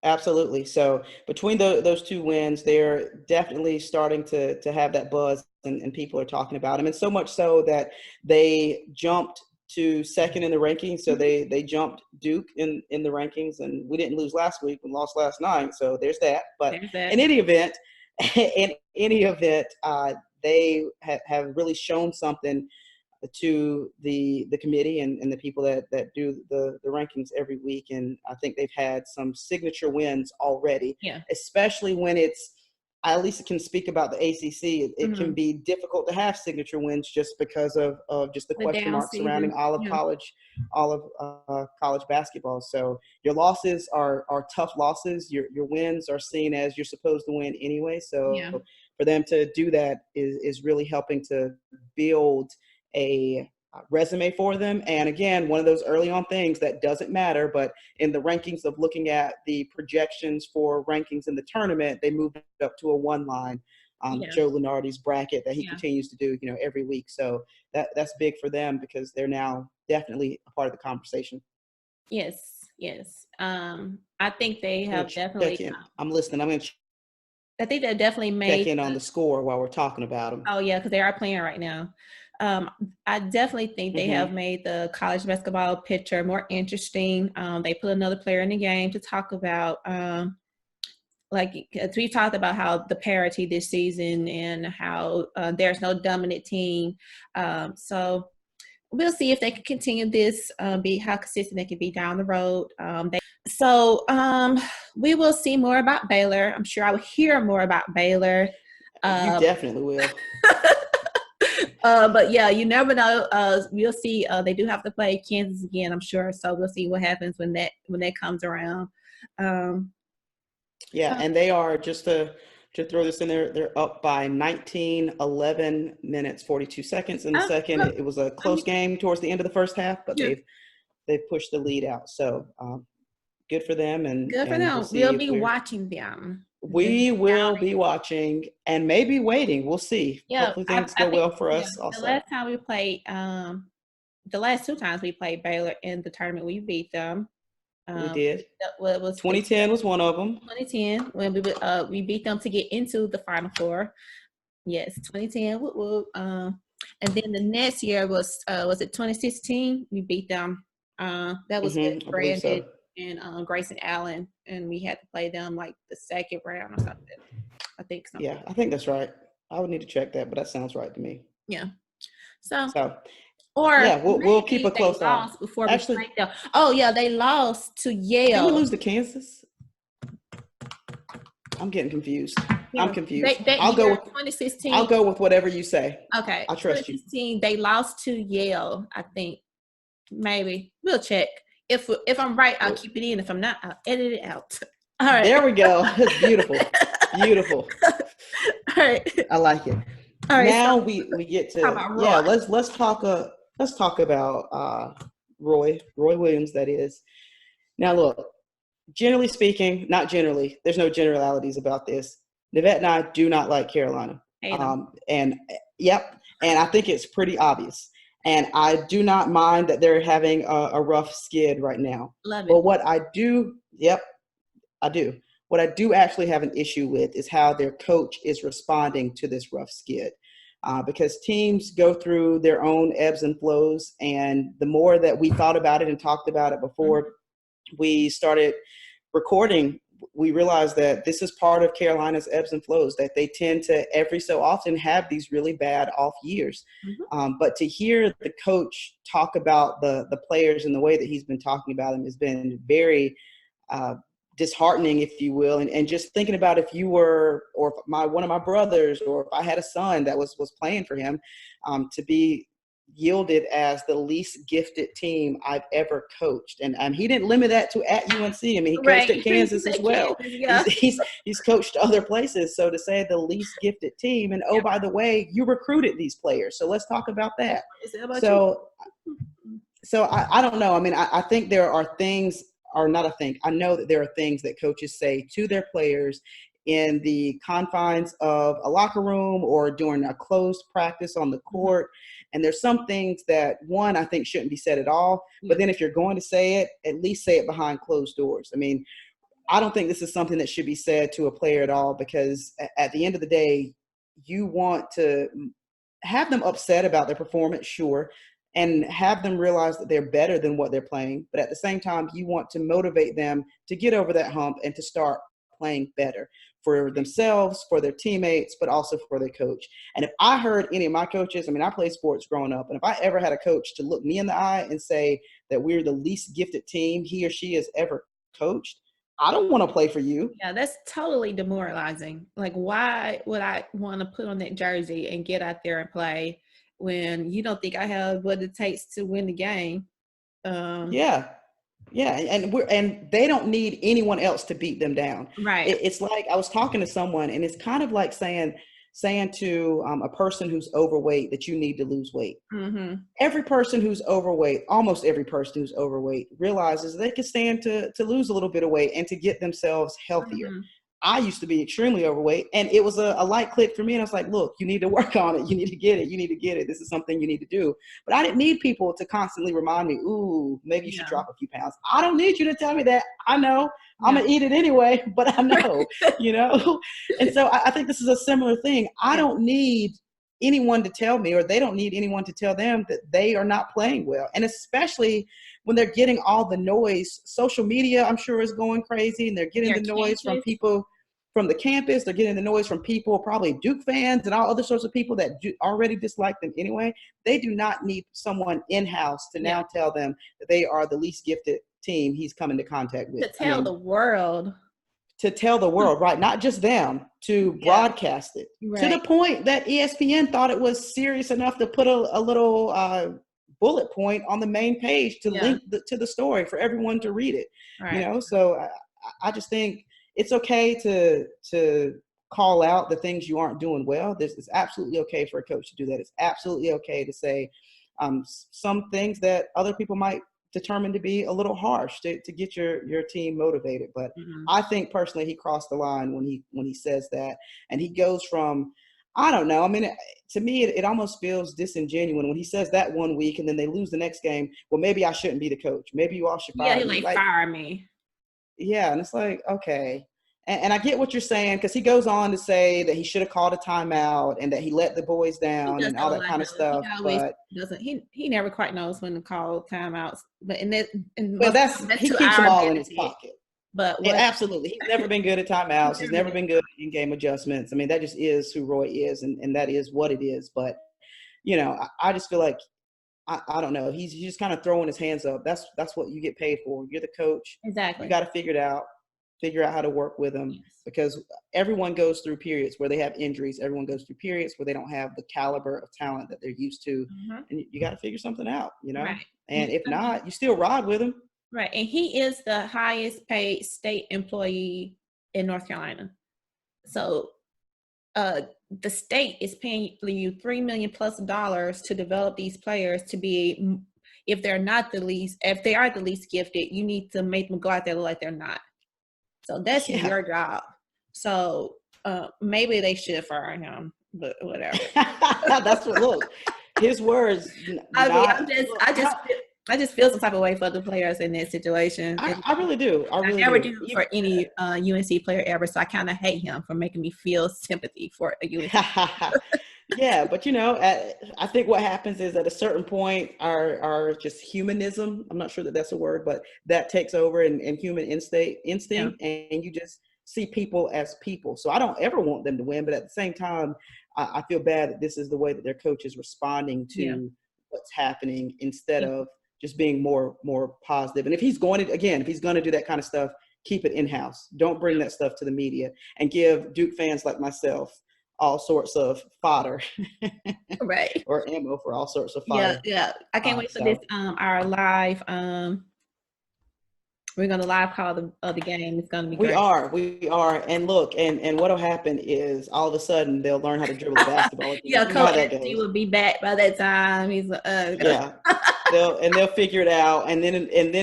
Absolutely. So between those two wins, they're definitely starting to have that buzz, and people are talking about them. And so much so that they jumped to second in the rankings. So Mhm. they jumped Duke in the rankings, and we didn't lose last week. We lost last night. So there's that. But There's that. in any event, in any event, they have really shown something to the committee, and the people that do the rankings every week. And I think they've had some signature wins already, Yeah. especially when it's, I at least can speak about the ACC. It can Mhm. be difficult to have signature wins just because of just the The question down marks surrounding season. Yeah. all of college basketball. So your losses are tough losses. Your wins are seen as you're supposed to win anyway. So Yeah. for them to do that is really helping to build a resume for them. And again, one of those early on things that doesn't matter, but in the rankings of looking at the projections for rankings in the tournament, they moved up to a one line. Yeah. Joe Lunardi's bracket that he Yeah. continues to do, every week. So that's big for them, because they're now definitely a part of the conversation. Yes. Yes. I think they I'm going have to check definitely. in. I'm listening. I'm going to I think they definitely check made. in on the score while we're talking about them. Oh yeah, because they are playing right now. I definitely think they have Mm-hmm. made the college basketball picture more interesting. They put another player in the game to talk about. Like we talked about how the parity this season and how there's no dominant team. So we'll see if they can continue this, be how consistent they can be down the road. We will see more about Baylor. I'm sure I will hear more about Baylor. You Um, definitely will. but yeah, you never know. We'll see. They do have to play Kansas again, I'm sure. So we'll see what happens when that comes around. Um, Yeah, uh, and they are, just to throw this in there, they're up by 19, 11 minutes, 42 seconds in the second. well, It was a I close mean, game towards the end of the first half, but yeah, they've pushed the lead out. So good for them, good for and we'll them. see We'll if be watching them. we will be watching, and maybe waiting. We'll see. Yeah, Hopefully I, things I go think well for yeah. us The also. last time we played, the last two times we played Baylor in the tournament, we beat them. We did. What was the 2010 was one of them. 2010 when we beat them to get into the Final Four. Yes, 2010. Whoop, whoop. And then the next year was it 2016? We beat them. That was with I believe Brandon so. and Grayson Allen, and we had to play them like the second round or something. I think something. Yeah, I think that's right. I would need to check that, but that sounds right to me. Yeah. So, So or yeah, we'll keep maybe a they close eye. lost before we Actually, played them. Oh yeah, they lost to did we Yale. lose to Kansas? I'm getting confused. I'm Yeah, confused. that year 2016. I'll go with whatever you say. Okay, I trust you. 2016. They lost to Yale. I think maybe we'll check. If I'm right, I'll Well, keep it in. If I'm not, I'll edit it out. All right. there we go. That's beautiful. Beautiful. All right. I like it. All right. So Now we get talk to, about yeah, Roy. let's talk about Roy Williams, that is. Now look, generally speaking, not generally, there's no generalities about this. Nevette and I do not like Carolina. Hate him. And yep, and I think it's pretty obvious. And I do not mind that they're having a rough skid right now. Love it. But what I do, yep, I do. What I do actually have an issue with is how their coach is responding to this rough skid. Because teams go through their own ebbs and flows. And the more that we thought about it and talked about it before we started recording, we realized that this is part of Carolina's ebbs and flows, that they tend to every so often have these really bad off years. But to hear the coach talk about the players and the way that he's been talking about them has been very disheartening, if you will. And just thinking about if you were, or if one of my brothers, or if I had a son that was playing for him, to be yielded as the least gifted team I've ever coached. And he didn't limit that to at UNC. I mean, he coached at Kansas as well. Yeah. He's coached other places. So to say the least gifted team, and oh, by the way, you recruited these players. So let's talk about that. So I don't know. I mean, I think there are things, or not I know that there are things that coaches say to their players in the confines of a locker room or during a closed practice on the court. And there's some things that, one, I think shouldn't be said at all. But then if you're going to say it, at least say it behind closed doors. I mean, I don't think this is something that should be said to a player at all, because at the end of the day, you want to have them upset about their performance, sure, and have them realize that they're better than what they're playing. But at the same time, you want to motivate them to get over that hump and to start playing better for themselves, for their teammates, but also for their coach. And if I heard any of my coaches, I mean, I played sports growing up, and if I ever had a coach to look me in the eye and say that we're the least gifted team he or she has ever coached, I don't want to play for you. Yeah, that's totally demoralizing. Like, why would I want to put on that jersey and get out there and play when you don't think I have what it takes to win the game? Yeah, and they don't need anyone else to beat them down. Right. It's like, I was talking to someone, and it's kind of like saying to a person who's overweight that you need to lose weight. Every person who's overweight, almost every person who's overweight, realizes they can stand to lose a little bit of weight and to get themselves healthier. I used to be extremely overweight, and it was a light click for me. And I was like, look, you need to work on it. You need to get it. You need to get it. This is something you need to do. But I didn't need people to constantly remind me, ooh, maybe you should drop a few pounds. I don't need you to tell me that. I know. I'm going to eat it anyway, but I know, you know? And so I think this is a similar thing. I don't need anyone to tell me, or they don't need anyone to tell them that they are not playing well. And especially when they're getting all the noise. Social media, I'm sure, is going crazy, and they're getting the noise from people from the campus. They're getting the noise from people, probably Duke fans and all other sorts of people that already dislike them anyway. They do not need someone in-house to now tell them that they are the least gifted team he's come into contact with. To tell the world. To tell the world, right? Not just them, to broadcast it. Right. To the point that ESPN thought it was serious enough to put a little bullet point on the main page to link to the story for everyone to read it. Right. You know, so I just think it's okay to call out the things you aren't doing well. It's absolutely okay for a coach to do that. It's absolutely okay to say some things that other people might determine to be a little harsh to get your team motivated. But I think personally he crossed the line when he says that. And he goes from, I don't know, I mean, to me it almost feels disingenuous when he says that one week and then they lose the next game. Well, maybe I shouldn't be the coach. Maybe you all should fire me. Yeah, he fire me. Yeah, and it's like, okay. And I get what you're saying, because he goes on to say that he should have called a timeout and that he let the boys down and all that kind of stuff. He never quite knows when to call timeouts. But he keeps them all in his pocket. But absolutely, he's never been good at timeouts. He's never been good at in-game adjustments. I mean, that just is who Roy is, and that is what it is. But you know, I just feel like I don't know. He's just kind of throwing his hands up. That's what you get paid for. You're the coach. Exactly. You got to figure out how to work with them, because everyone goes through periods where they have injuries. Everyone goes through periods where they don't have the caliber of talent that they're used to. And you got to figure something out, you know? Right. And if not, you still ride with them. Right. And he is the highest paid state employee in North Carolina. So the state is paying you $3 million plus to develop these players to be, if they are the least gifted, you need to make them go out there look like they're not. So that's your job. So maybe they should fire him, but whatever. That's what, look, his words. I just feel some type of way for the players in that situation. I really do. I never do for any UNC player ever. So I kind of hate him for making me feel sympathy for a UNC. Yeah, but you know, I think what happens is at a certain point, our just humanism, I'm not sure that that's a word, but that takes over and human instinct, and you just see people as people. So I don't ever want them to win, but at the same time, I feel bad that this is the way that their coach is responding to what's happening instead of just being more positive. And if he's going to do that kind of stuff, keep it in-house. Don't bring that stuff to the media and give Duke fans like myself all sorts of fodder Right. or ammo for all sorts of Yeah, fire. yeah. I can't wait for this. So Our live. We're gonna live call the game. It's gonna be we great. are. And look, and what'll happen is all of a sudden they'll learn how to dribble the basketball again. Yeah, You know Coach how that Anthony goes. will be back by that time. He's Yeah. They'll figure it out, and then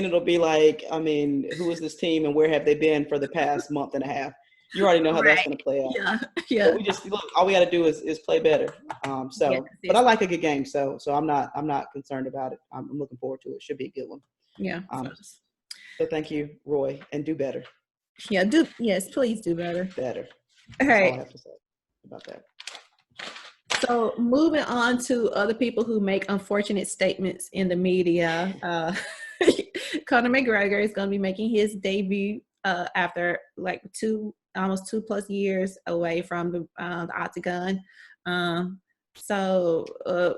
it'll be like, I mean, who is this team and where have they been for the past month and a half? You already know how that's right. going to play out. Yeah, But yeah, we just look. All we got to do is play better. yeah. But I like a good game, so I'm not concerned about it. I'm looking forward to it. Should be a good one. Yeah. Um, so thank you, Roy, and do better. Yeah, yes, please do better. Better. All That's all right. I have to say about that. So moving on to other people who make unfortunate statements in the media, Conor McGregor is going to be making his debut after like almost 2+ years away from the octagon. So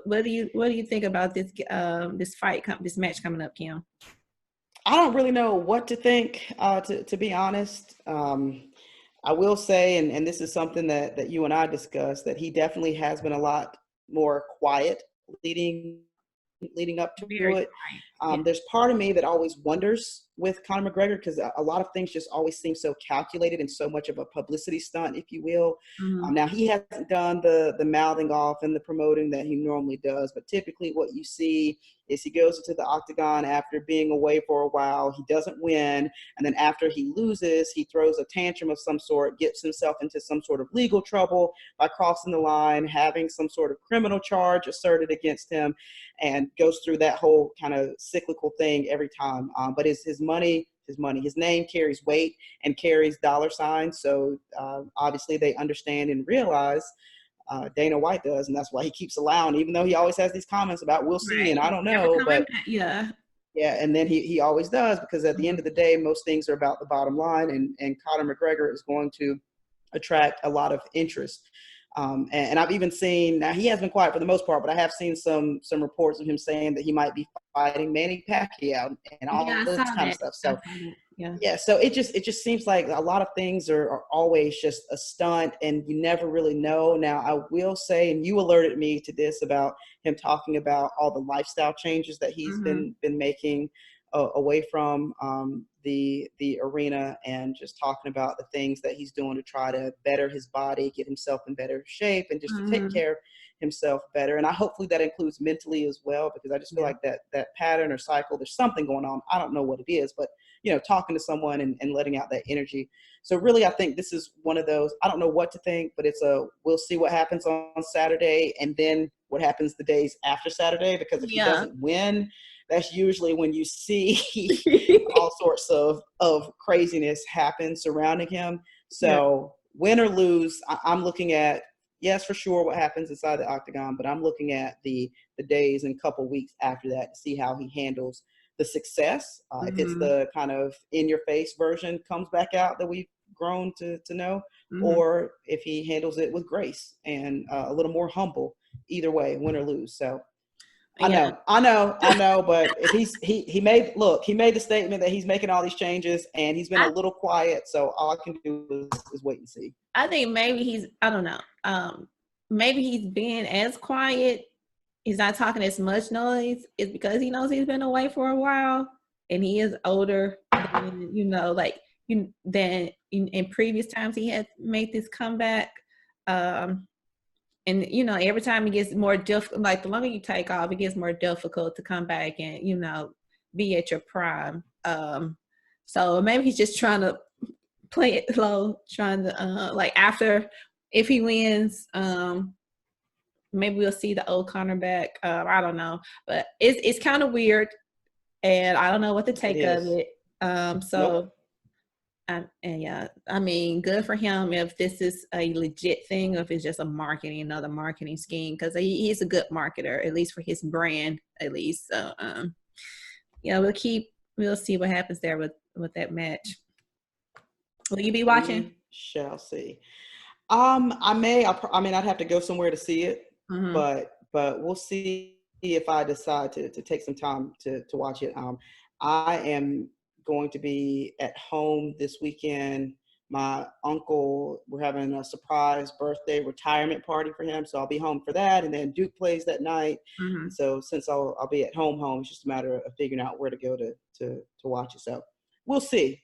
what do you think about this this match coming up, Kim? I don't really know what to think, to be honest. I will say, and this is something that you and I discussed, that he definitely has been a lot more quiet leading up to Very it. quiet. Yeah. There's part of me that always wonders with Conor McGregor, because a lot of things just always seem so calculated and so much of a publicity stunt, if you will. Mm-hmm. Now, he hasn't done the mouthing off and the promoting that he normally does, but typically what you see is he goes into the octagon after being away for a while, he doesn't win, and then after he loses, he throws a tantrum of some sort, gets himself into some sort of legal trouble by crossing the line, having some sort of criminal charge asserted against him, and goes through that whole kind of cyclical thing every time. But his name carries weight and carries dollar signs. So obviously they understand and realize, Dana White does, and that's why he keeps allowing, even though he always has these comments about we'll see, Right. and I don't know, but yeah. Yeah, and then he always does, because at the end of the day, most things are about the bottom line, and Conor McGregor is going to attract a lot of interest. And I've even seen, now he has been quiet for the most part, but I have seen some reports of him saying that he might be fighting Manny Pacquiao and all Yeah, I this saw kind of that. stuff. So Yeah. yeah, so it just seems like a lot of things are always just a stunt, and you never really know. Now, I will say, and you alerted me to this about him talking about all the lifestyle changes that he's Mm-hmm. been making away from the arena, and just talking about the things that he's doing to try to better his body, get himself in better shape, and just to take Mm-hmm. care of himself better. And hopefully that includes mentally as well, because I just feel like that pattern or cycle, there's something going on. I don't know what it is, but talking to someone and letting out that energy. So really, I think this is one of those, I don't know what to think, but we'll see what happens on Saturday, and then what happens the days after Saturday, because if he Yeah. doesn't win, that's usually when you see all sorts of craziness happen surrounding him. So win or lose, I'm looking at, yes, for sure, what happens inside the octagon, but I'm looking at the days and couple weeks after that to see how he handles the success. If it's Mm-hmm. the kind of in-your-face version comes back out that we've grown to know, Mm-hmm. or if he handles it with grace and a little more humble. Either way, win or lose. So I Yeah. know, but if he made the statement that he's making all these changes, and he's been a little quiet, so all I can do is wait and see. I think maybe I don't know. Maybe he's being as quiet. He's not talking as much noise. It's because he knows he's been away for a while, and he is older than than in previous times he had made this comeback. And every time it gets more difficult, like the longer you take off, it gets more difficult to come back and be at your prime. So maybe he's just trying to play it low, trying to after, if he wins, maybe we'll see the old Conor back. I don't know, but it's kind of weird, and I don't know what to take of it. Nope. And yeah, I mean, good for him if this is a legit thing, or if it's just another marketing scheme, because he's a good marketer, at least for his brand, at least. So yeah, we'll see what happens there with that match. Will you be watching? We shall see. I'd have to go somewhere to see it, Mm-hmm. but we'll see if I decide to take some time to watch it. I am going to be at home this weekend. My uncle, we're having a surprise birthday retirement party for him, so I'll be home for that. And then Duke plays that night. Mm-hmm. So since I'll be at home, it's just a matter of figuring out where to go to watch it. So we'll see.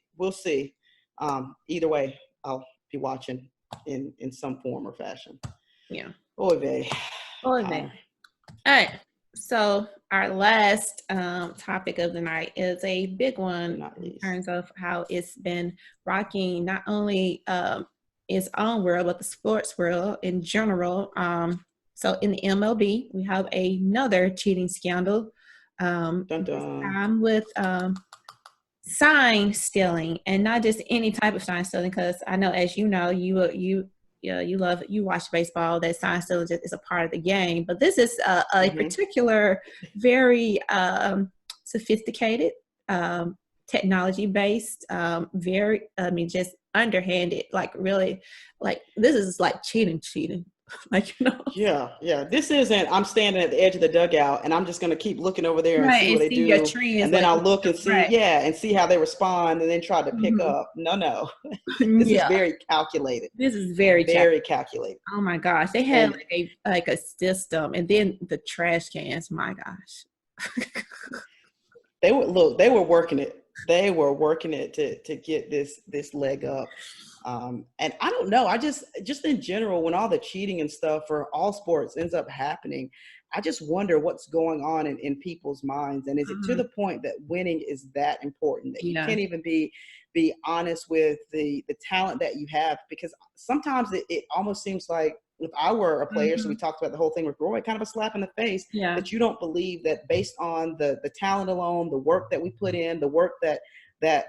Either way, I'll be watching in some form or fashion. Yeah. Oy vey. All right. So our last topic of the night is a big one in terms of how it's been rocking not only its own world, but the sports world in general. So in the MLB, we have another cheating scandal. Dun, dun. This time with sign stealing, and not just any type of sign stealing, because I know, as you know, you watch baseball, that sign stealing is a part of the game, but this is a particular very sophisticated, technology based, just underhanded, like really, like this is like cheating. Like, Yeah. This isn't, I'm standing at the edge of the dugout and I'm just going to keep looking over there and see what they do. Your trends, and then I'll look and see, and see how they respond and then try to pick up. No. This is very calculated. This is very calculated. Oh my gosh. They had like a system, and then the trash cans, my gosh. They were working it. They were working it to get this leg up. And I don't know, I just in general, when all the cheating and stuff for all sports ends up happening, I just wonder what's going on in people's minds. And is it to the point that winning is that important, that you can't even be honest with the talent that you have? Because sometimes it almost seems like, if I were a player, so we talked about the whole thing with Roy, kind of a slap in the face, that you don't believe that based on the talent alone, the work that we put in, the work that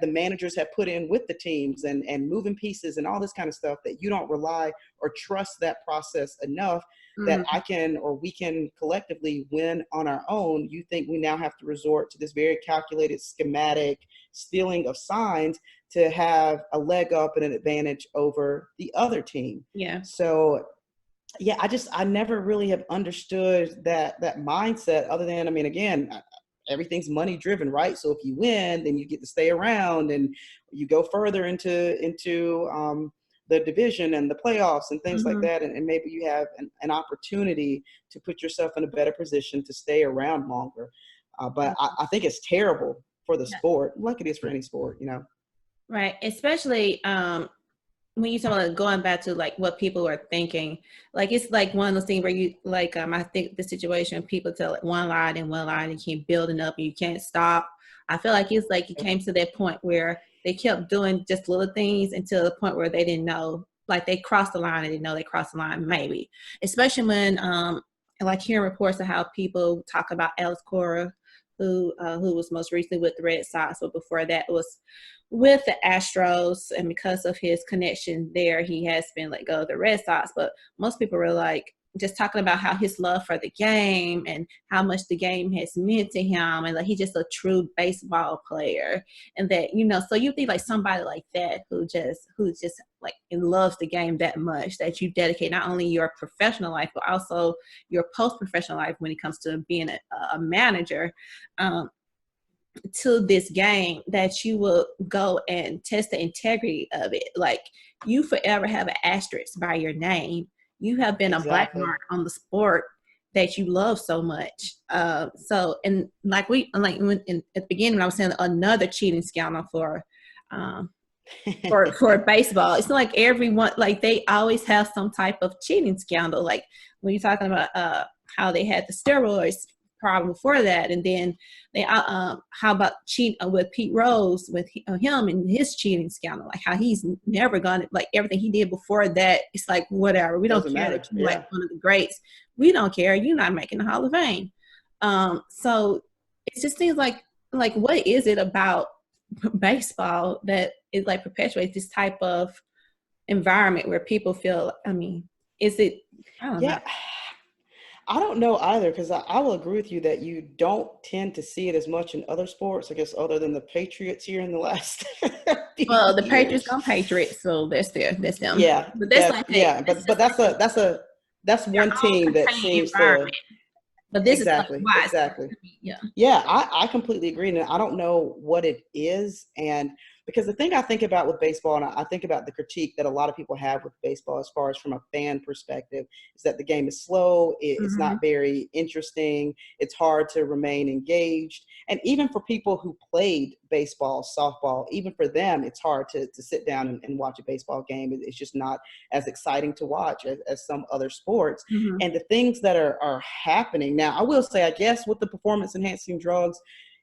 the managers have put in with the teams and moving pieces and all this kind of stuff, that you don't rely or trust that process enough that we can collectively win on our own. You think we now have to resort to this very calculated, schematic stealing of signs to have a leg up and an advantage over the other team. Yeah. So yeah, I never really have understood that mindset, other than, I mean, again, everything's money driven, right? So if you win, then you get to stay around and you go further into the division and the playoffs and things like that. And maybe you have an opportunity to put yourself in a better position to stay around longer. But I think it's terrible for the sport, like it is for any sport, Right. Especially when you talk about going back to like what people are thinking, like it's like one of those things where you like I think the situation people tell like one lie and you keep building up and you can't stop. I feel like it's like it came to that point where they kept doing just little things until the point where they didn't know, like they crossed the line and didn't know they crossed the line, maybe. Especially when like hearing reports of how people talk about Alex Cora, who was most recently with the Red Sox, but before that was with the Astros, and because of his connection there, he has been let go of the Red Sox. But most people were like just talking about how his love for the game and how much the game has meant to him, and like he's just a true baseball player, and that so you think like somebody like that who's just like loves the game that much, that you dedicate not only your professional life but also your post-professional life when it comes to being a manager to this game, that you will go and test the integrity of it. Like, you forever have an asterisk by your name. You have been a black mark on the sport that you love so much. So, and like when at the beginning, when I was saying another cheating scandal for baseball, it's like everyone, like they always have some type of cheating scandal. Like when you're talking about how they had the steroids problem before that, and then they how about cheating with Pete Rose, with him and his cheating scandal, like how he's never gonna, like everything he did before that, it's like whatever, we don't care that you're like one of the greats, we don't care, you're not making the Hall of Fame. So it just seems like what is it about baseball that it like perpetuates this type of environment where people feel, I mean, is it, I don't know. I don't know either, because I will agree with you that you don't tend to see it as much in other sports, I guess, other than the Patriots here in the last well, the Patriots gone Patriots, so that's them. Yeah, but that's but that's one team that seems to. But this is like Exactly, why it's exactly. yeah. Yeah, I completely agree. And I don't know what it is. And because the thing I think about with baseball, and I think about the critique that a lot of people have with baseball, as far as from a fan perspective, is that the game is slow. It's Mm-hmm. not very interesting. It's hard to remain engaged. And even for people who played baseball, softball, even for them, it's hard to sit down and watch a baseball game. It's just not as exciting to watch as some other sports. Mm-hmm. And the things that are happening now, I will say, I guess with the performance enhancing drugs,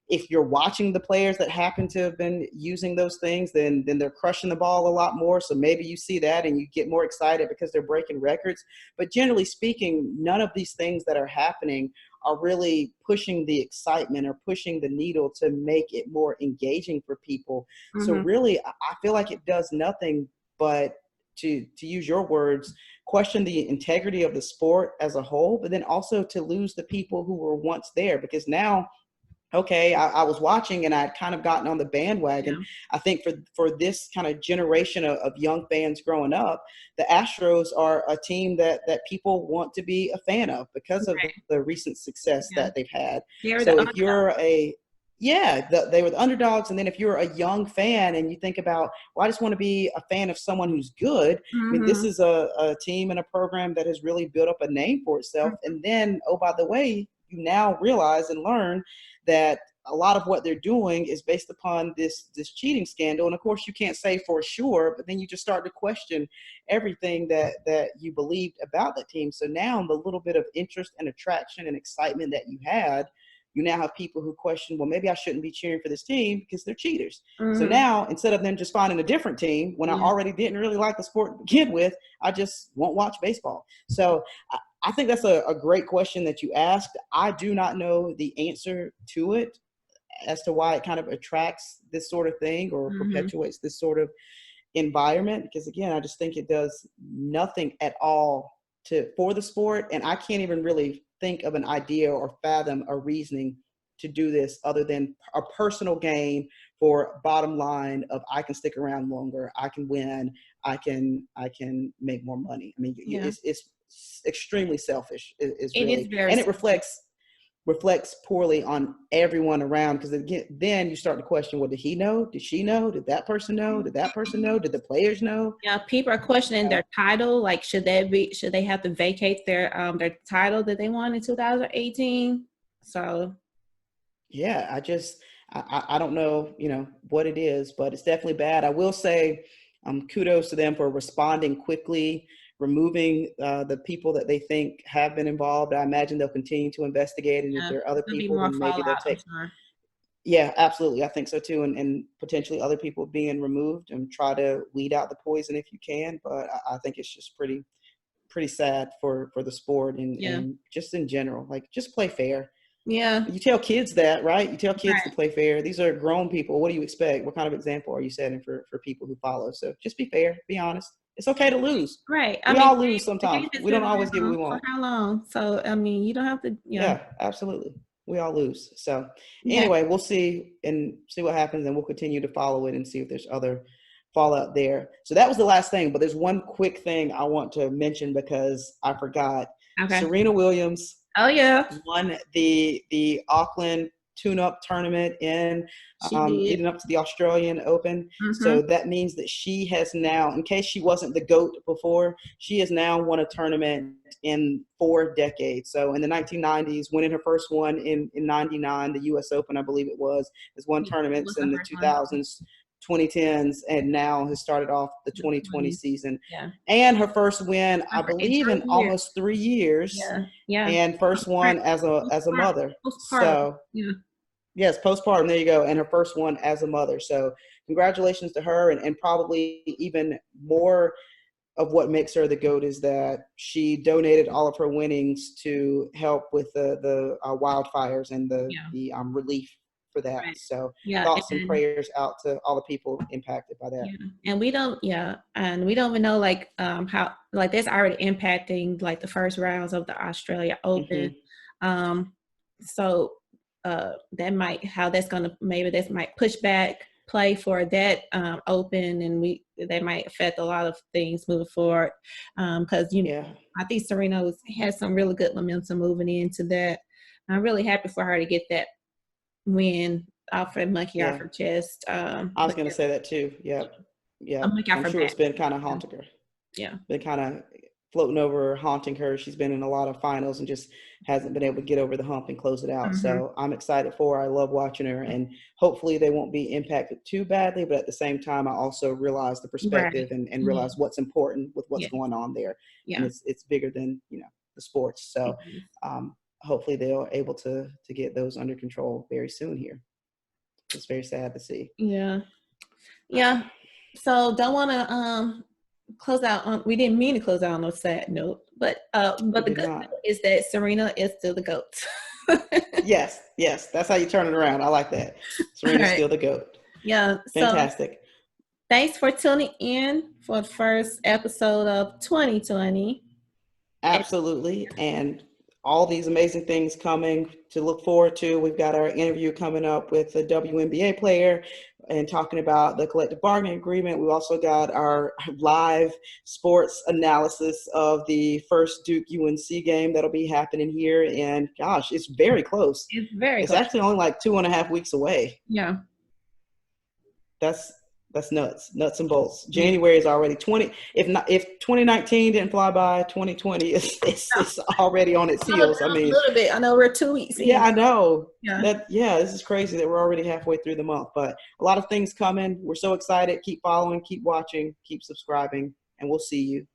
if you're watching the players that happen to have been using those things, then they're crushing the ball a lot more. So maybe you see that and you get more excited because they're breaking records. But generally speaking, none of these things that are happening are really pushing the excitement or pushing the needle to make it more engaging for people. So Mm-hmm. really, I feel like it does nothing but, to use your words, question the integrity of the sport as a whole, but then also to lose the people who were once there. Because now, okay, I was watching and I'd kind of gotten on the bandwagon. Yeah. I think for this kind of generation of young fans growing up, the Astros are a team that people want to be a fan of because of Right. the recent success Yeah. that they've had. They're the So if underdog. you're they were the underdogs. And then if you're a young fan and you think about, well, I just want to be a fan of someone who's good. I mean, this Mm-hmm. is a team and a program that has really built up a name for itself. And then, oh, by the way, you now realize and learn that a lot of what they're doing is based upon this cheating scandal. And of course, you can't say for sure, but then you just start to question everything that you believed about the team. So now the little bit of interest and attraction and excitement that you had, you now have people who question, well, maybe I shouldn't be cheering for this team because they're cheaters. So Mm-hmm. now, instead of them just finding a different team, when I Yeah. already didn't really like the sport to begin with, I just won't watch baseball. So I think that's a great question that you asked. I do not know the answer to it as to why it kind of attracts this sort of thing or Mm-hmm. perpetuates this sort of environment. Because again, I just think it does nothing at all for the sport. And I can't even really think of an idea or fathom a reasoning to do this other than a personal gain for bottom line of, I can stick around longer, I can win, I can make more money. I mean, Yeah. it's extremely selfish is It is really, very and it selfish. reflects poorly on everyone around. Because again, then you start to question, well, did he know, did she know, did that person know, did that person know, did the players know? Yeah, people are questioning their title. Like, should they have to vacate their title that they won in 2018? So Yeah, I don't know, what it is, but it's definitely bad. I will say, kudos to them for responding quickly, removing the people that they think have been involved. I imagine they'll continue to investigate, and if yeah, there are there's other gonna be people, more then maybe they'll fallout, I'm take. sure. Yeah, absolutely. I think so too. And potentially other people being removed, and try to weed out the poison if you can. But I think it's just pretty sad for the sport Yeah. and just in general. Like, just play fair. Yeah. You tell kids that, right? You tell kids to Right. play fair. These are grown people. What do you expect? What kind of example are you setting for people who follow? So just be fair, be honest. It's okay to lose. Right. I We mean, all lose the sometimes. game has We been don't always get what around we for want. how long? So I mean, you don't have to, Yeah, absolutely. We all lose. So yeah. anyway, we'll see what happens, and we'll continue to follow it and see if there's other fallout there. So that was the last thing, but there's one quick thing I want to mention because I forgot. Okay. Serena Williams Oh yeah, won the Auckland tune-up tournament in she did. leading up to the Australian Open. Mm-hmm. So that means that she has now, in case she wasn't the GOAT before, she has now won a tournament in 4 decades. So in the 1990s, winning her first one in 99, the US Open, I believe it has won Yeah, it was tournaments the in the first one. 2000s, 2010s, and now has started off the The 2020 20s. season. Yeah. And her first win, I In believe, in 3 years. almost 3 years, Yeah. Yeah. and first one as a Postpartum. mother. Postpartum. So Yeah. yes, postpartum. There you go, and her first one as a mother. So congratulations to her, and probably even more of what makes her the GOAT is that she donated all of her winnings to help with the wildfires and Yeah. the relief for that. Right. So Yeah. thoughts and And prayers out to all the people impacted by that. yeah. And we don't even know like how like that's already impacting like the first rounds of the Australia Open. Hmm. Um so that might how that's gonna maybe this might push back play for that open and we that might affect a lot of things moving forward. Because Yeah. I think Serena has some really good momentum moving into that. I'm really happy for her to get that win off her monkey off Yeah, her chest. I was going to say that too. Yep. A Yep. monkey off I'm her sure back. it's been kind of haunting her. Yeah. Been kind of floating over her, haunting her. She's been in a lot of finals and just hasn't been able to get over the hump and close it out. Mm-hmm. So I'm excited for her. I love watching her, and hopefully they won't be impacted too badly. But at the same time, I also realize the Right. perspective and realize what's important with what's Yeah. going on there. And Yeah. it's bigger than, the sports. So Yes. hopefully they're able to get those under control very soon here. It's very sad to see. Yeah. Yeah. So don't want to close out on, we didn't mean to close out on a sad note, but We the did good not. note is that Serena is still the GOAT. Yes, yes, that's how you turn it around. I like that. All Serena's right. still the GOAT. Yeah. So Fantastic. thanks for tuning in for the first episode of 2020. Absolutely. And all these amazing things coming to look forward to. We've got our interview coming up with the WNBA player and talking about the collective bargaining agreement. We've also got our live sports analysis of the first Duke UNC game that'll be happening here. And gosh, it's very close. It's very It's close. actually only like 2.5 weeks away. Yeah. That's nuts and bolts. January is already 20. If 2019 didn't fly by, 2020 is already on its heels. I A mean, little bit. I know we're 2 weeks in. yeah, I know Yeah. this is crazy that we're already halfway through the month, but a lot of things coming. We're so excited. Keep following, keep watching, keep subscribing, and we'll see you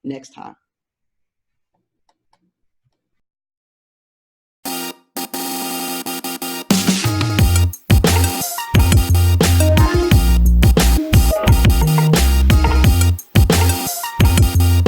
next time.